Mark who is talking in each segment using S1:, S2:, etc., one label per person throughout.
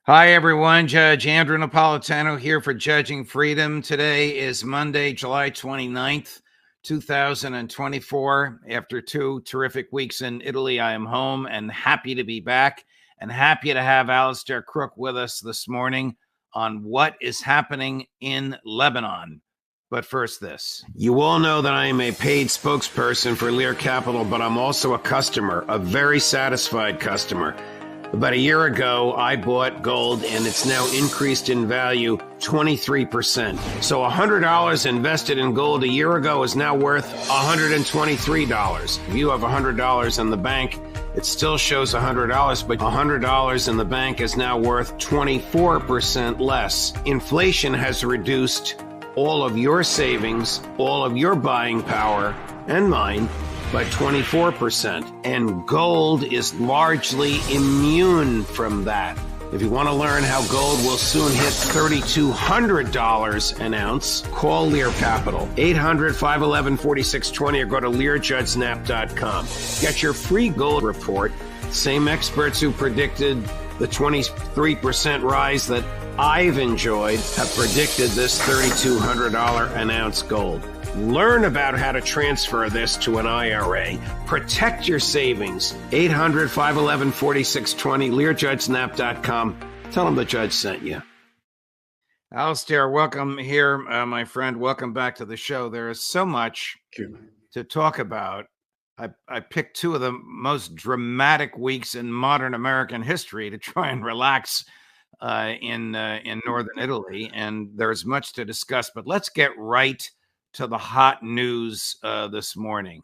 S1: Hi, everyone. Judge Andrew Napolitano here for Judging Freedom. Today is Monday, July 29th, 2024. After 2 terrific weeks in Italy, I am home and happy to be back and happy to have Alastair Crooke with us this morning on what is happening in Lebanon. But first, this.
S2: You all know that I am a paid spokesperson for Lear Capital, but I'm also a customer, a very satisfied customer. About a year ago, I bought gold, and it's now increased in value 23%. So $100 invested in gold a year ago is now worth $123. If you have $100 in the bank, it still shows $100, but $100 in the bank is now worth 24% less. Inflation has reduced all of your savings, all of your buying power, and mine, by 24%, and gold is largely immune from that. If you want to learn how gold will soon hit $3,200 an ounce, call Lear Capital, 800-511-4620, or go to LearJudgeSnap.com. Get your free gold report. Same experts who predicted the 23% rise that I've enjoyed have predicted this $3,200 an ounce gold. Learn about how to transfer this to an IRA. Protect your savings. 800-511-4620, LearJudgeSnap.com. Tell them the judge sent you.
S1: Alastair, welcome here, my friend. Welcome back to the show. There is so much to talk about. I picked two of the most dramatic weeks in modern American history to try and relax in northern Italy, and there's much to discuss. But let's get right to the hot news this morning.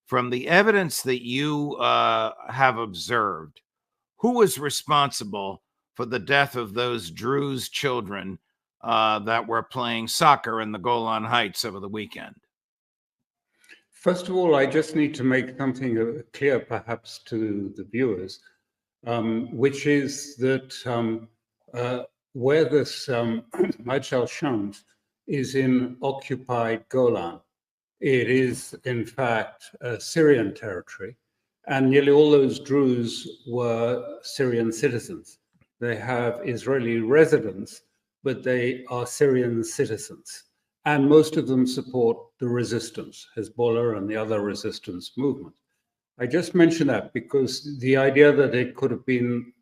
S1: From the evidence that you have observed, who was responsible for the death of those Druze children that were playing soccer in the Golan Heights over the weekend?
S3: First of all, I just need to make something clear, perhaps, to the viewers, which is that where this Majd al-Shams is in occupied Golan. It is, in fact, Syrian territory, and nearly all those Druze were Syrian citizens. They have Israeli residence, but they are Syrian citizens, and most of them support the resistance, Hezbollah and the other resistance movement. I just mention that because the idea that they could have been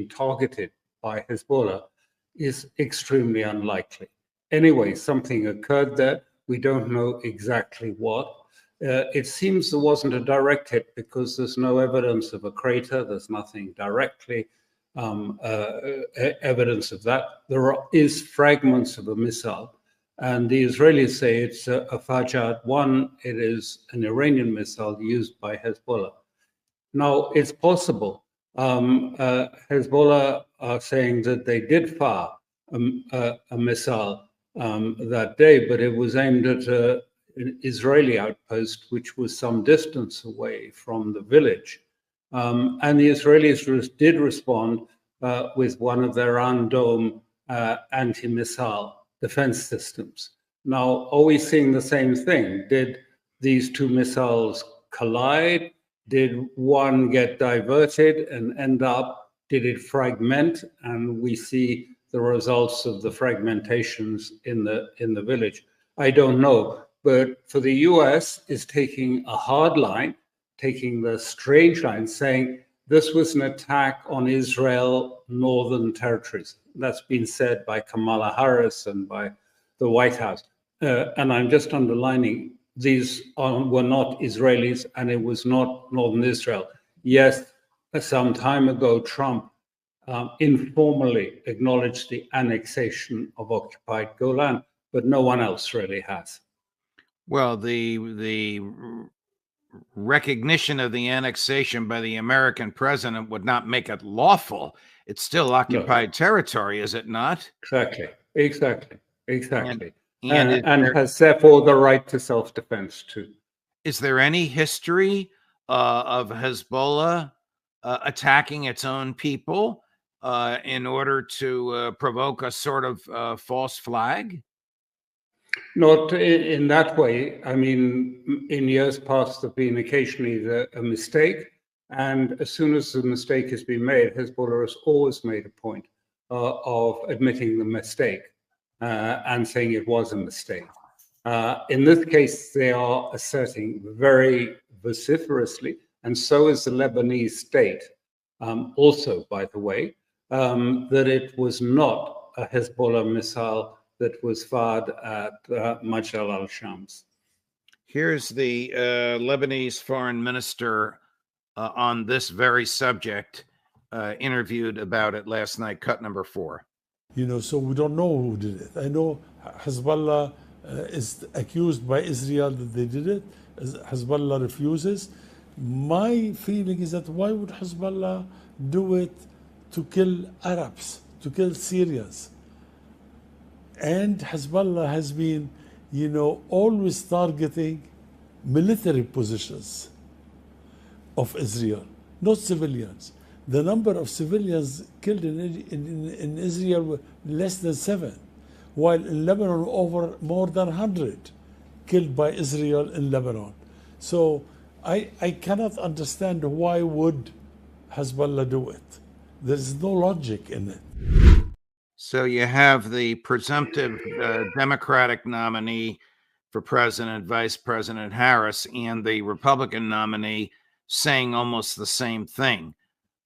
S3: targeted by Hezbollah is extremely unlikely. Anyway, something occurred there. We don't know exactly what. It seems there wasn't a direct hit because there's no evidence of a crater. There's nothing directly evidence of that. There is fragments of a missile, and the Israelis say it's a Fajad-1. It is an Iranian missile used by Hezbollah. Now, it's possible. Hezbollah are saying that they did fire a missile that day, but it was aimed at an Israeli outpost, which was some distance away from the village. And the Israelis did respond with one of their Iron Dome anti-missile defense systems. Now, are we seeing the same thing? Did these two missiles collide? Did one get diverted and end up, did it fragment? And we see the results of the fragmentations in the village. I don't know, but for the US is taking a hard line, taking the strange line, saying this was an attack on Israel northern territories. That's been said by Kamala Harris and by the White House. And I'm just underlining, these were not Israelis and it was not northern Israel. Yes, some time ago, Trump informally acknowledged the annexation of occupied Golan, but no one else really has.
S1: Well, the recognition of the annexation by the American president would not make it lawful. It's still occupied territory, is it not?
S3: Exactly.
S1: And
S3: has therefore the right to self-defense too.
S1: Is there any history of Hezbollah attacking its own people in order to provoke a sort of false flag?
S3: Not in that way. I mean, in years past, there have been occasionally a mistake. And as soon as the mistake has been made, Hezbollah has always made a point of admitting the mistake and saying it was a mistake. In this case, they are asserting very vociferously, and so is the Lebanese state, also, by the way, that it was not a Hezbollah missile that was fired at Majal al-Shams.
S1: Here's the Lebanese foreign minister on this very subject, interviewed about it last night, cut number 4.
S4: So we don't know who did it. I know Hezbollah is accused by Israel that they did it. Hezbollah refuses. My feeling is that why would Hezbollah do it to kill Arabs, to kill Syrians? And Hezbollah has been, always targeting military positions of Israel, not civilians. The number of civilians killed in Israel were less than 7, while in Lebanon over more than 100 killed by Israel in Lebanon. So I cannot understand why would Hezbollah do it. There is no logic in it.
S1: So you have the presumptive Democratic nominee for president, Vice President Harris, and the Republican nominee saying almost the same thing.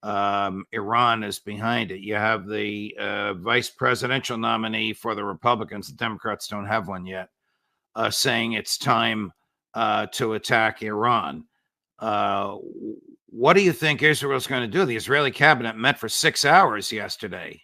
S1: Iran is behind it. You have the vice presidential nominee for the Republicans, the Democrats don't have one yet, saying it's time to attack Iran. What do you think Israel's going to do? The Israeli cabinet met for 6 hours yesterday.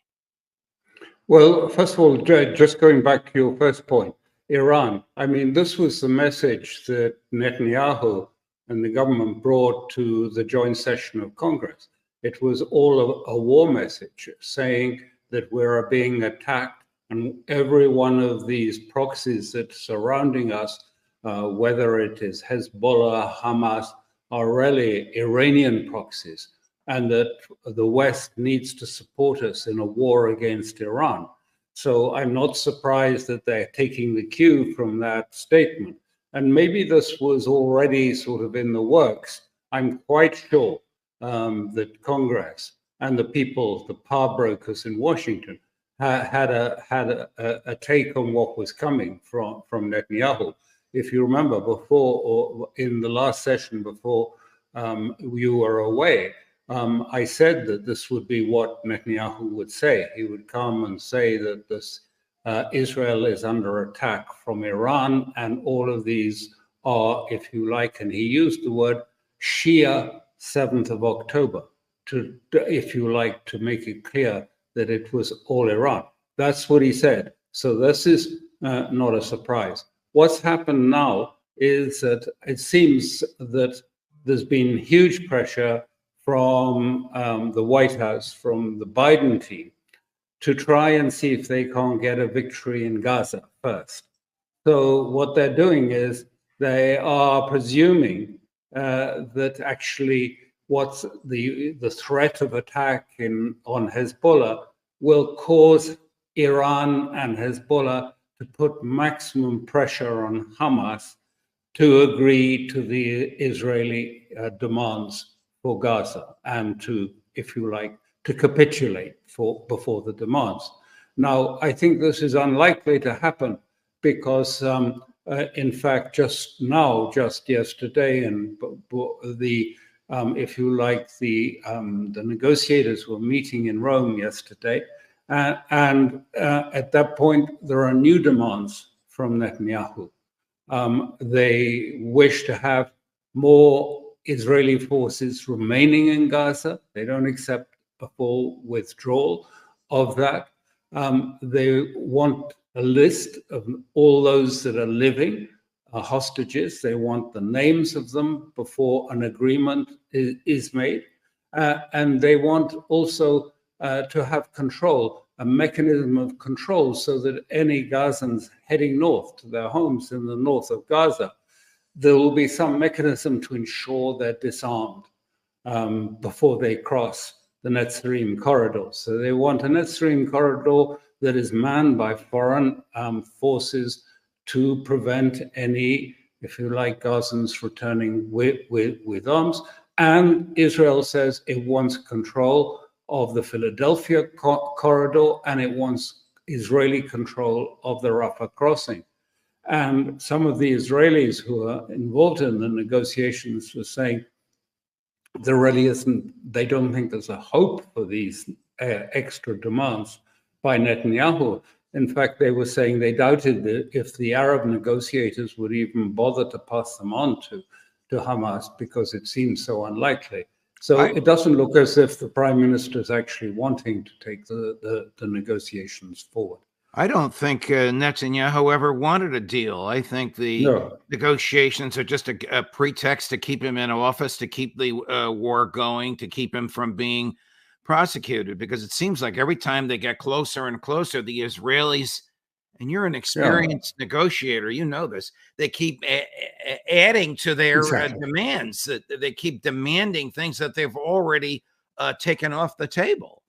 S3: Well, first of all, just going back to your first point, Iran. I mean, this was the message that Netanyahu and the government brought to the joint session of Congress. It was all a war message saying that we're being attacked, and every one of these proxies that's surrounding us, whether it is Hezbollah, Hamas, are really Iranian proxies, and that the West needs to support us in a war against Iran. So I'm not surprised that they're taking the cue from that statement. And maybe this was already sort of in the works. I'm quite sure that Congress and the people, the power brokers in Washington, had a take on what was coming from Netanyahu. If you remember before, or in the last session before you were away, I said that this would be what Netanyahu would say. He would come and say that this Israel is under attack from Iran, and all of these are, if you like, and he used the word Shia 7th of October, to, if you like, to make it clear that it was all Iran. That's what he said. So this is not a surprise. What's happened now is that it seems that there's been huge pressure from the White House, from the Biden team, to try and see if they can't get a victory in Gaza first. So what they're doing is they are presuming that actually what's the threat of attack on Hezbollah will cause Iran and Hezbollah to put maximum pressure on Hamas to agree to the Israeli demands for Gaza and to, if you like, to capitulate before the demands. Now, I think this is unlikely to happen because, in fact, just yesterday, and the if you like, the negotiators were meeting in Rome yesterday, and at that point there are new demands from Netanyahu. They wish to have more Israeli forces remaining in Gaza. They don't accept a full withdrawal of that. They want a list of all those that are living hostages. They want the names of them before an agreement is made. And they want also to have control, a mechanism of control, so that any Gazans heading north to their homes in the north of Gaza, there will be some mechanism to ensure they're disarmed before they cross the Netzarim corridor. So they want a Netzarim corridor that is manned by foreign forces to prevent any, if you like, Gazans returning with arms. And Israel says it wants control of the Philadelphia corridor, and it wants Israeli control of the Rafah crossing. And some of the Israelis who are involved in the negotiations were saying there really isn't, they don't think there's a hope for these extra demands by Netanyahu. In fact, they were saying they doubted that if the Arab negotiators would even bother to pass them on to Hamas, because it seems so unlikely. So it doesn't look as if the prime minister is actually wanting to take the negotiations forward.
S1: I don't think Netanyahu ever wanted a deal. I think the negotiations are just a pretext to keep him in office, to keep the war going, to keep him from being prosecuted, because it seems like every time they get closer and closer, the Israelis, and you're an experienced negotiator, you know this, they keep adding to their demands. They keep demanding things that they've already taken off the table.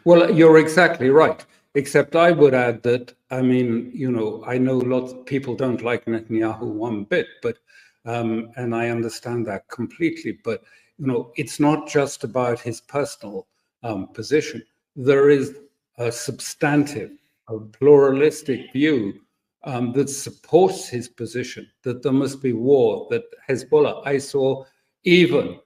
S3: Well, you're exactly right. Except I would add that, I mean, you know, I know lots of people don't like Netanyahu one bit, but, and I understand that completely, but, you know, it's not just about his personal position. There is a substantive, a pluralistic view that supports his position, that there must be war, that Hezbollah, I saw even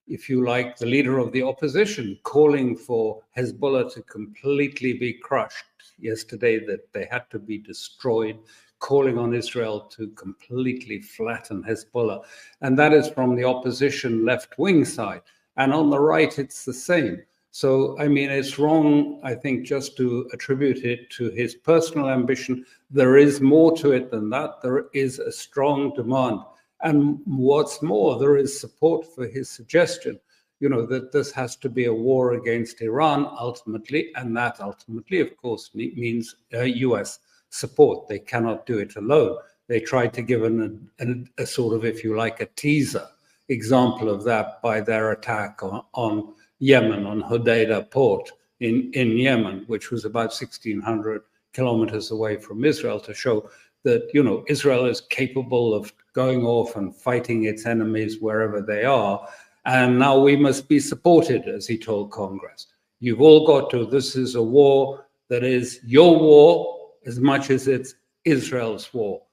S3: if you like, the leader of the opposition calling for Hezbollah to completely be crushed yesterday, that they had to be destroyed, calling on Israel to completely flatten Hezbollah. And that is from the opposition left-wing side. And on the right, it's the same. So, I mean, it's wrong, I think, just to attribute it to his personal ambition. There is more to it than that. There is a strong demand. And what's more, there is support for his suggestion, you know, that this has to be a war against Iran ultimately, and that ultimately, of course, means US support. They cannot do it alone. They tried to give a sort of, if you like, a teaser example of that by their attack on Yemen, on Hodeidah port in Yemen, which was about 1,600 kilometers away from Israel, to show that, you know, Israel is capable of going off and fighting its enemies wherever they are. And now we must be supported, as he told Congress. You've all got to, this is a war that is your war as much as it's Israel's war.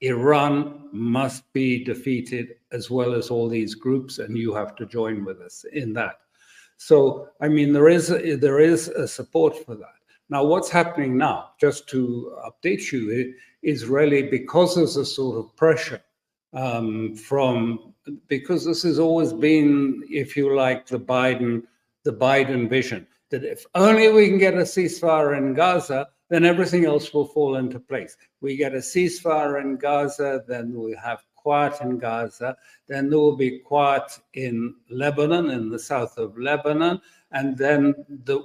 S3: Iran must be defeated as well as all these groups, and you have to join with us in that. So, I mean, there is a support for that. Now, what's happening now, just to update you, is really because there's a sort of pressure because this has always been, if you like, the Biden vision, that if only we can get a ceasefire in Gaza, then everything else will fall into place. We get a ceasefire in Gaza, then we have quiet in Gaza, then there will be quiet in Lebanon, in the south of Lebanon, and then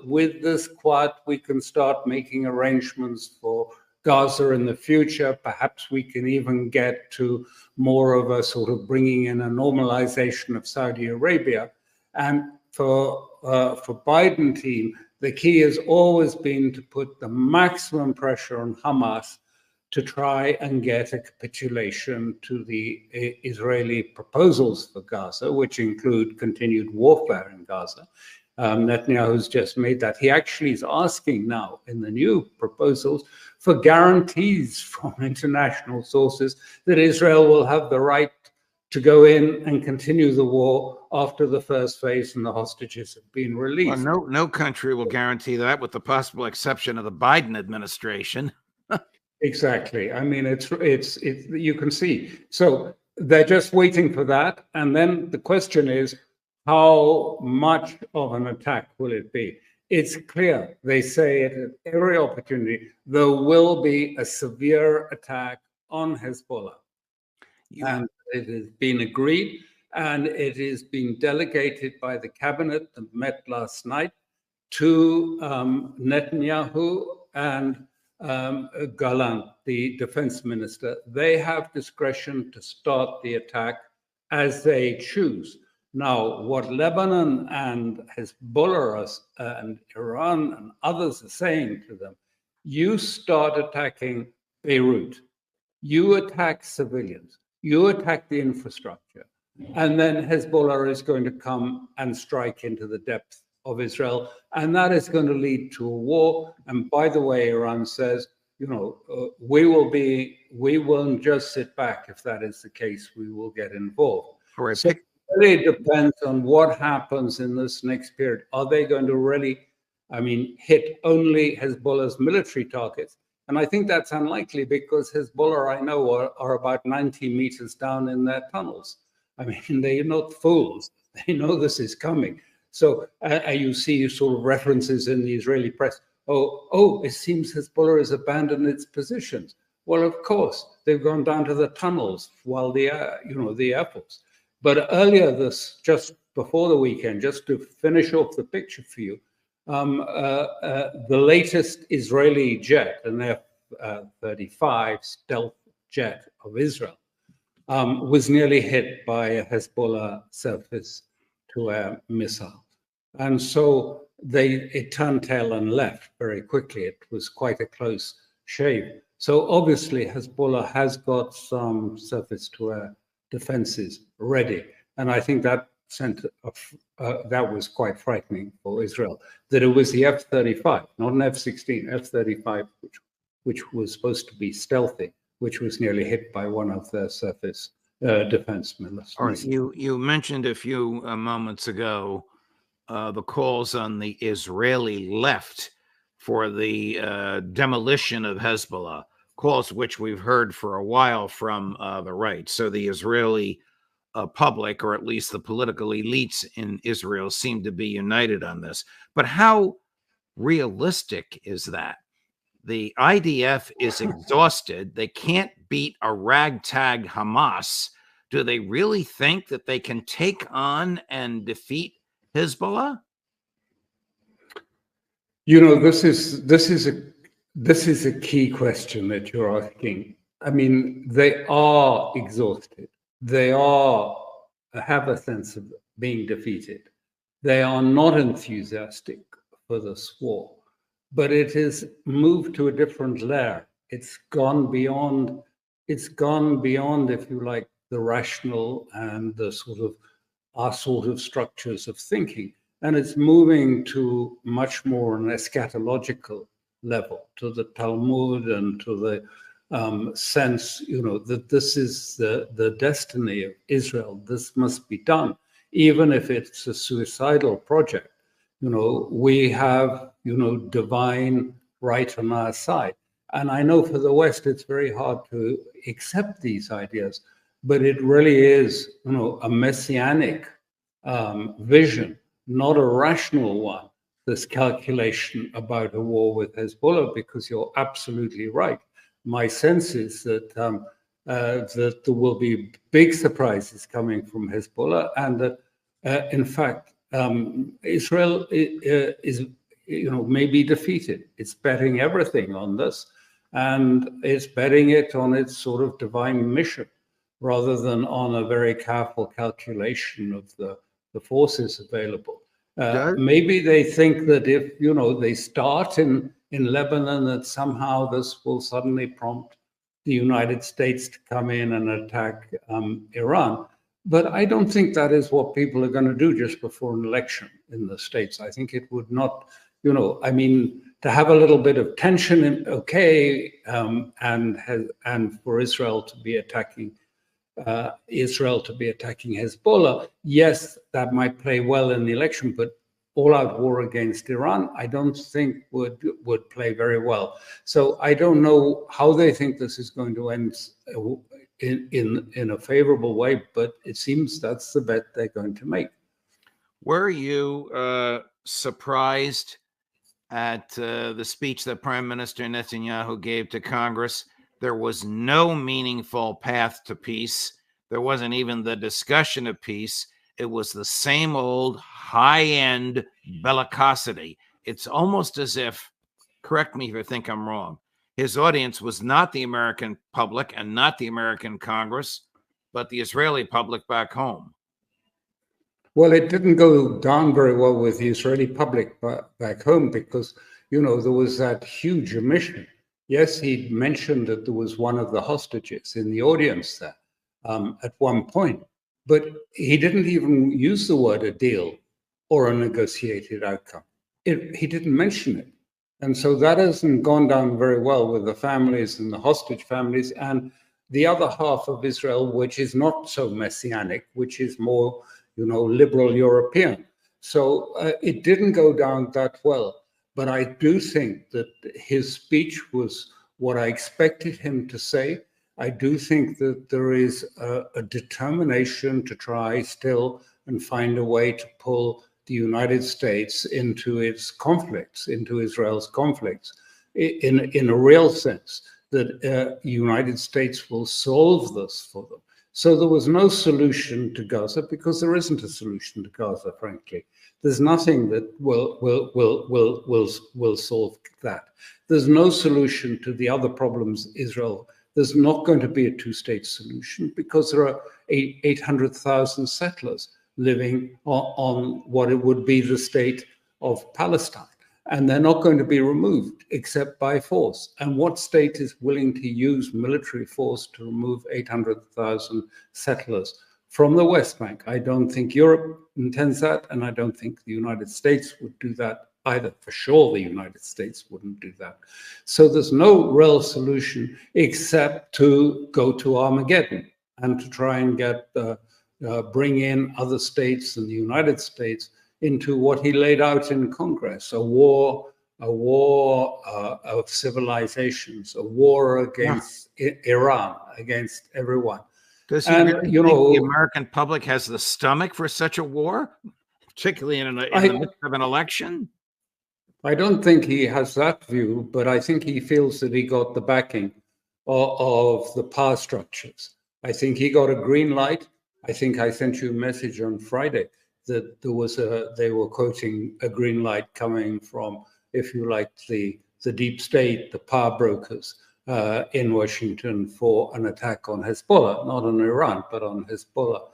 S3: with this quiet, we can start making arrangements for Gaza in the future. Perhaps we can even get to more of a sort of bringing in a normalization of Saudi Arabia. And for Biden team, the key has always been to put the maximum pressure on Hamas to try and get a capitulation to the Israeli proposals for Gaza, which include continued warfare in Gaza. Netanyahu's just made that. He actually is asking now in the new proposals for guarantees from international sources that Israel will have the right to go in and continue the war after the first phase and the hostages have been released.
S1: Well, no country will guarantee that, with the possible exception of the Biden administration.
S3: Exactly. I mean, it's you can see. So they're just waiting for that. And then the question is, how much of an attack will it be? It's clear, they say it at every opportunity, there will be a severe attack on Hezbollah. And it has been agreed, and it has been delegated by the cabinet that met last night to Netanyahu and Gallant, the defense minister. They have discretion to start the attack as they choose. Now, what Lebanon and Hezbollah and Iran and others are saying to them, you start attacking Beirut, you attack civilians, you attack the infrastructure, And then Hezbollah is going to come and strike into the depth of Israel. And that is going to lead to a war. And by the way, Iran says, we won't just sit back. If that is the case, we will get involved.
S1: Right.
S3: So it really depends on what happens in this next period. Are they going to really, hit only Hezbollah's military targets? And I think that's unlikely because Hezbollah, I know, are about 90 meters down in their tunnels. They're not fools. They know this is coming. So you see sort of references in the Israeli press. Oh, it seems Hezbollah has abandoned its positions. Well, of course, they've gone down to the tunnels while the Air Force. But earlier just before the weekend, just to finish off the picture for you, the latest Israeli jet, an F-35 stealth jet of Israel, was nearly hit by a Hezbollah surface-to-air missile. And so it turned tail and left very quickly. It was quite a close shave. So obviously Hezbollah has got some surface-to-air defenses ready. And I think that that was quite frightening for Israel, that it was the F-35, not an F-16, F-35, which was supposed to be stealthy, which was nearly hit by one of their surface defense missiles.
S1: All right. You mentioned a few moments ago the calls on the Israeli left for the demolition of Hezbollah, calls which we've heard for a while from the right. So the Israeli public, or at least the political elites in Israel, seem to be united on this. But how realistic is that? The IDF is exhausted. They can't beat a ragtag Hamas. Do they really think that they can take on and defeat Hezbollah?
S3: This is a key question that you're asking. They are exhausted. They have a sense of being defeated. They are not enthusiastic for this war, but it has moved to a different layer. It's gone beyond, if you like, the rational and our sort of structures of thinking. And it's moving to much more an eschatological level, to the Talmud and to the sense, that this is the destiny of Israel. This must be done, even if it's a suicidal project. We have, divine right on our side. And I know for the West, it's very hard to accept these ideas, but it really is, a messianic vision, not a rational one, this calculation about a war with Hezbollah, because you're absolutely right. My sense is that that there will be big surprises coming from Hezbollah, and that in fact Israel is may be defeated. It's betting everything on this, and it's betting it on its sort of divine mission, rather than on a very careful calculation of the forces available. Maybe they think that if they start in Lebanon, that somehow this will suddenly prompt the United States to come in and attack Iran. But I don't think that is what people are going to do just before an election in the States. I think it would not, to have a little bit of tension, and for Israel to be attacking Hezbollah, yes, that might play well in the election, but all-out war against Iran, I don't think would play very well. So I don't know how they think this is going to end in a favorable way, but it seems that's the bet they're going to make.
S1: Were you surprised at the speech that Prime Minister Netanyahu gave to Congress? There was no meaningful path to peace. There wasn't even the discussion of peace. It was the same old high-end bellicosity. It's almost as if, correct me if I think I'm wrong, his audience was not the American public and not the American Congress, but the Israeli public back home.
S3: Well, it didn't go down very well with the Israeli public back home because, there was that huge omission. Yes, he mentioned that there was one of the hostages in the audience there at one point, But he didn't even use the word a deal or a negotiated outcome. He didn't mention it. And so that hasn't gone down very well with the families and the hostage families and the other half of Israel, which is not so messianic, which is more, liberal European. So it didn't go down that well. But I do think that his speech was what I expected him to say. I do think that there is a determination to try still and find a way to pull the United States into its conflicts, into Israel's conflicts, in a real sense, that the United States will solve this for them. So there was no solution to Gaza because there isn't a solution to Gaza, frankly. There's nothing that will solve that. There's no solution to the other problems Israel. There's not going to be a two-state solution because there are 800,000 settlers living on what it would be the state of Palestine. And they're not going to be removed except by force. And what state is willing to use military force to remove 800,000 settlers from the West Bank? I don't think Europe intends that, and I don't think the United States would do that either. For sure, the United States wouldn't do that. So there's no real solution except to go to Armageddon and to try and get bring in other states and the United States into what he laid out in Congress, a war of civilizations, a war against Iran, against everyone.
S1: Does he really think the American public has the stomach for such a war, particularly in the midst of an election?
S3: I don't think he has that view, but I think he feels that he got the backing of the power structures. I think he got a green light. I think I sent you a message on Friday that they were quoting a green light coming from, if you like, the deep state, the power brokers in Washington for an attack on Hezbollah, not on Iran, but on Hezbollah.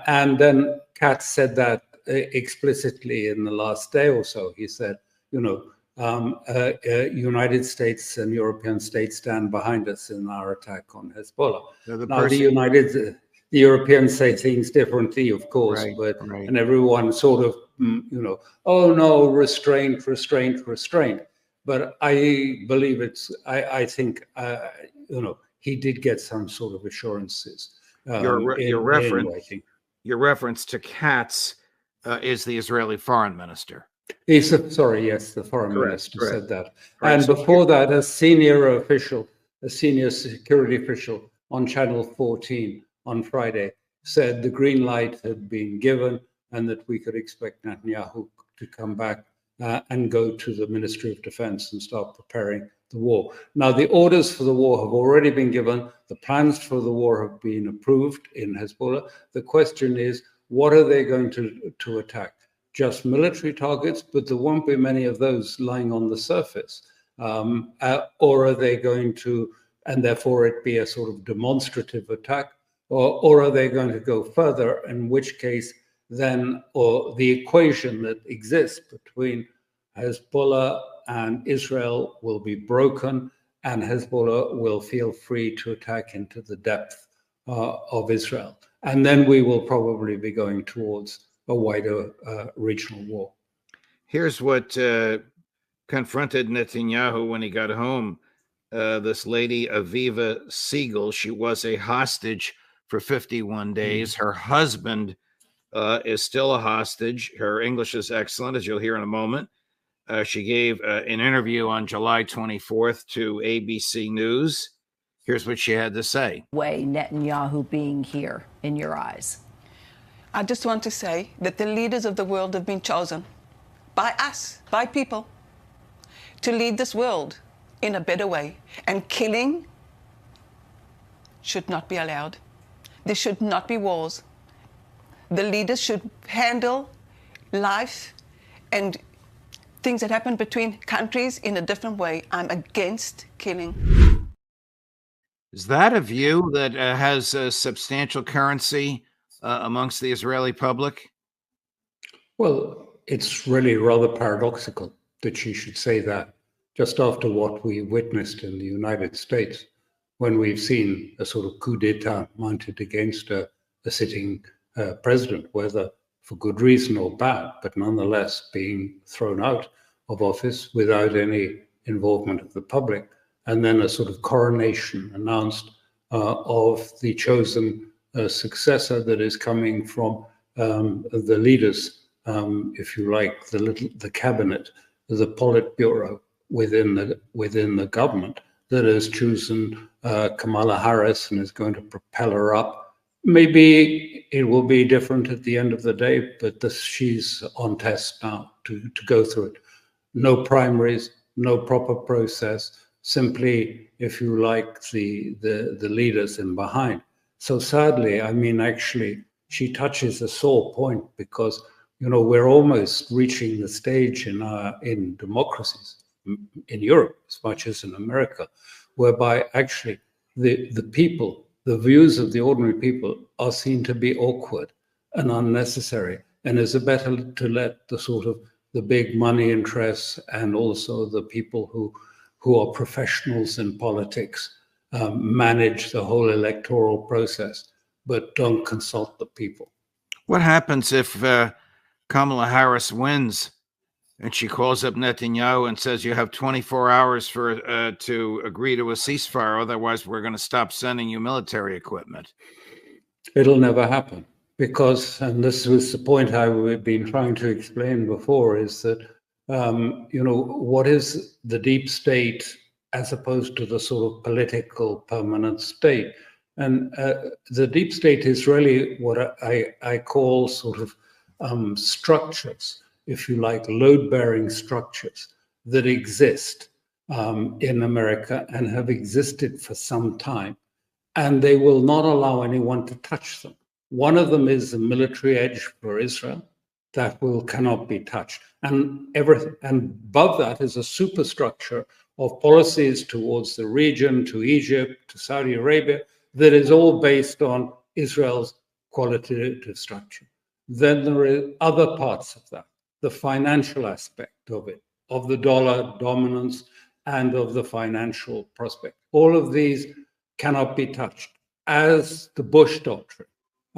S3: And then Katz said that explicitly in the last day or so. He said, United States and European states stand behind us in our attack on Hezbollah. The Europeans say things differently, of course, and everyone sort of, oh no, restraint. But I believe I think, he did get some sort of assurances.
S1: Your reference to Katz is the Israeli foreign minister.
S3: Yes, the foreign minister said that. And before that, a senior security official on Channel 14 on Friday said the green light had been given and that we could expect Netanyahu to come back and go to the Ministry of Defense and start preparing the war. Now, the orders for the war have already been given. The plans for the war have been approved in Hezbollah. The question is, what are they going to attack? Just military targets, but there won't be many of those lying on the surface. Or are they going to, and therefore it be a sort of demonstrative attack? Or are they going to go further, in which case then, or the equation that exists between Hezbollah and Israel will be broken, and Hezbollah will feel free to attack into the depth of Israel. And then we will probably be going towards a wider regional war.
S1: Here's what confronted Netanyahu when he got home. This lady, Aviva Siegel, she was a hostage for 51 days. Her husband is still a hostage. Her English is excellent, as you'll hear in a moment. She gave an interview on July 24th to ABC News. Here's what she had to say.
S5: Way Netanyahu being here in your eyes?
S6: I just want to say that the leaders of the world have been chosen by us, by people, to lead this world in a better way. And killing should not be allowed. There should not be wars. The leaders should handle life and things that happen between countries in a different way. I'm against killing.
S1: Is that a view that has a substantial currency amongst the Israeli public?
S3: Well, it's really rather paradoxical that she should say that just after what we witnessed in the United States, when we've seen a sort of coup d'etat mounted against a sitting president, whether for good reason or bad, but nonetheless being thrown out of office without any involvement of the public, and then a sort of coronation announced of the chosen successor that is coming from the leaders, if you like, the cabinet, the Politburo within the government that has chosen Kamala Harris and is going to propel her up. Maybe it will be different at the end of the day, but she's on test now to go through it. No primaries, no proper process, simply, if you like, the leaders in behind. So sadly, I mean, actually, she touches a sore point because, you know, we're almost reaching the stage in democracies in Europe as much as in America, whereby actually the people, the views of the ordinary people are seen to be awkward and unnecessary. And is it better to let the sort of the big money interests and also the people who are professionals in politics manage the whole electoral process, but don't consult the people?
S1: What happens if Kamala Harris wins and she calls up Netanyahu and says, you have 24 hours to agree to a ceasefire, otherwise we're going to stop sending you military equipment?
S3: It'll never happen because, and this was the point I've been trying to explain before, is that, you know, what is the deep state as opposed to the sort of political permanent state? And the deep state is really what I call sort of structures, if you like, load-bearing structures that exist in America and have existed for some time, and they will not allow anyone to touch them. One of them is the military edge for Israel that cannot be touched, and everything. And above that is a superstructure of policies towards the region, to Egypt, to Saudi Arabia, that is all based on Israel's qualitative structure. Then there are other parts of that, the financial aspect of it, of the dollar dominance and of the financial prospect. All of these cannot be touched, as the Bush doctrine.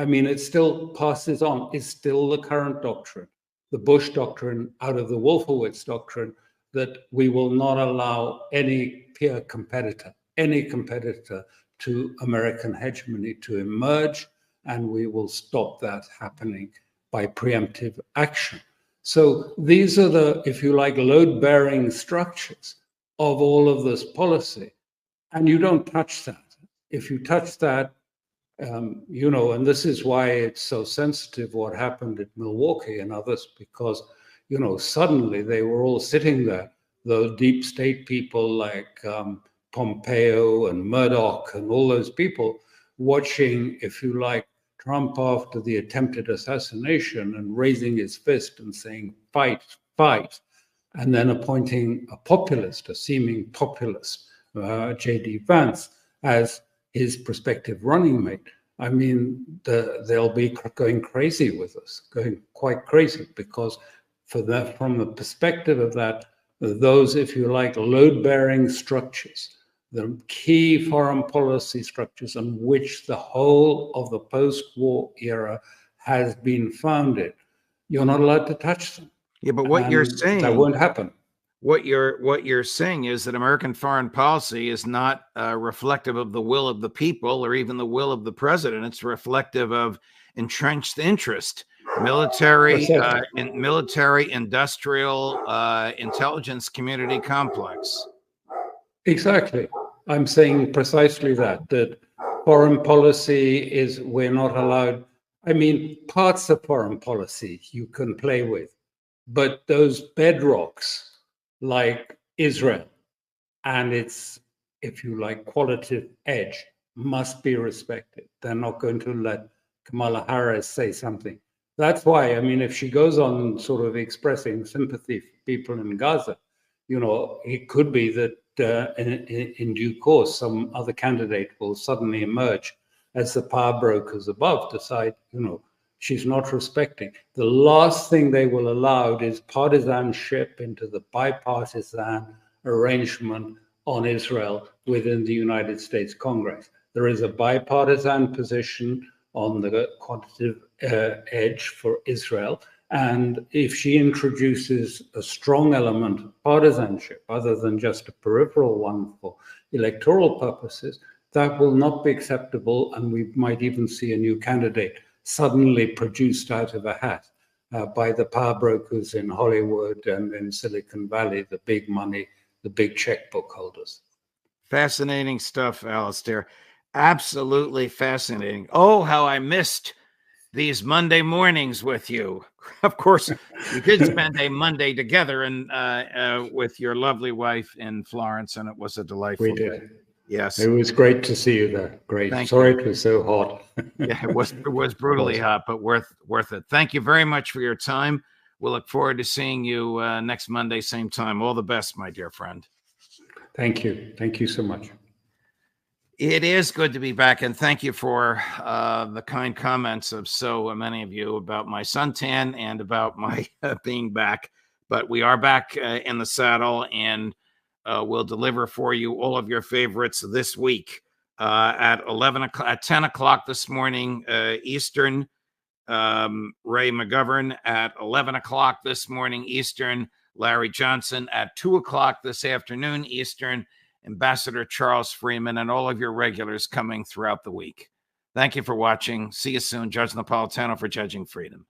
S3: I mean, it still passes on, it's still the current doctrine, the Bush doctrine out of the Wolfowitz doctrine, that we will not allow any peer competitor, any competitor to American hegemony to emerge, and we will stop that happening by preemptive action. So these are the, if you like, load-bearing structures of all of this policy, and you don't touch that. If you touch that, you know, and this is why it's so sensitive what happened at Milwaukee and others, because, you know, suddenly they were all sitting there, the deep state people like Pompeo and Murdoch and all those people watching, if you like, Trump after the attempted assassination and raising his fist and saying, fight, fight, and then appointing a populist, a seeming populist, J.D. Vance, as his prospective running mate. I mean, they'll be going crazy with us, going quite crazy, because for that, from the perspective of that, those, if you like, load-bearing structures, the key foreign policy structures on which the whole of the post-war era has been founded, you're not allowed to touch them.
S1: Yeah, but what you're saying,
S3: that won't happen.
S1: What you're saying is that American foreign policy is not reflective of the will of the people or even the will of the president. It's reflective of entrenched interest, military, industrial, intelligence community complex.
S3: Exactly. I'm saying precisely that foreign policy is, we're not allowed. I mean, parts of foreign policy you can play with, but those bedrocks, like Israel and its, if you like, qualitative edge, must be respected. They're not going to let Kamala Harris say something. That's why, I mean, if she goes on sort of expressing sympathy for people in Gaza, you know, it could be that in due course, some other candidate will suddenly emerge as the power brokers above decide, you know, she's not respecting. The last thing they will allow is partisanship into the bipartisan arrangement on Israel within the United States Congress. There is a bipartisan position on the quantitative edge for Israel. And if she introduces a strong element of partisanship, other than just a peripheral one for electoral purposes, that will not be acceptable. And we might even see a new candidate suddenly produced out of a hat by the power brokers in Hollywood and in Silicon Valley, the big money, the big checkbook holders.
S1: Fascinating stuff, Alastair. Absolutely fascinating. Oh, how I missed these Monday mornings with you. Of course, we did spend a Monday together and with your lovely wife in Florence, and it was a delightful day. Yes.
S3: It was great to see you there. Great. Sorry it was so hot.
S1: Yeah, it was brutally hot, but worth it. Thank you very much for your time. We'll look forward to seeing you next Monday, same time. All the best, my dear friend.
S3: Thank you. Thank you so much.
S1: It is good to be back, and thank you for the kind comments of so many of you about my suntan and about my being back. But we are back in the saddle, and we'll deliver for you all of your favorites this week at 10 o'clock this morning Eastern. Ray McGovern at 11 o'clock this morning Eastern. Larry Johnson at 2 o'clock this afternoon Eastern. Ambassador Charles Freeman, and all of your regulars coming throughout the week. Thank you for watching. See you soon. Judge Napolitano for Judging Freedom.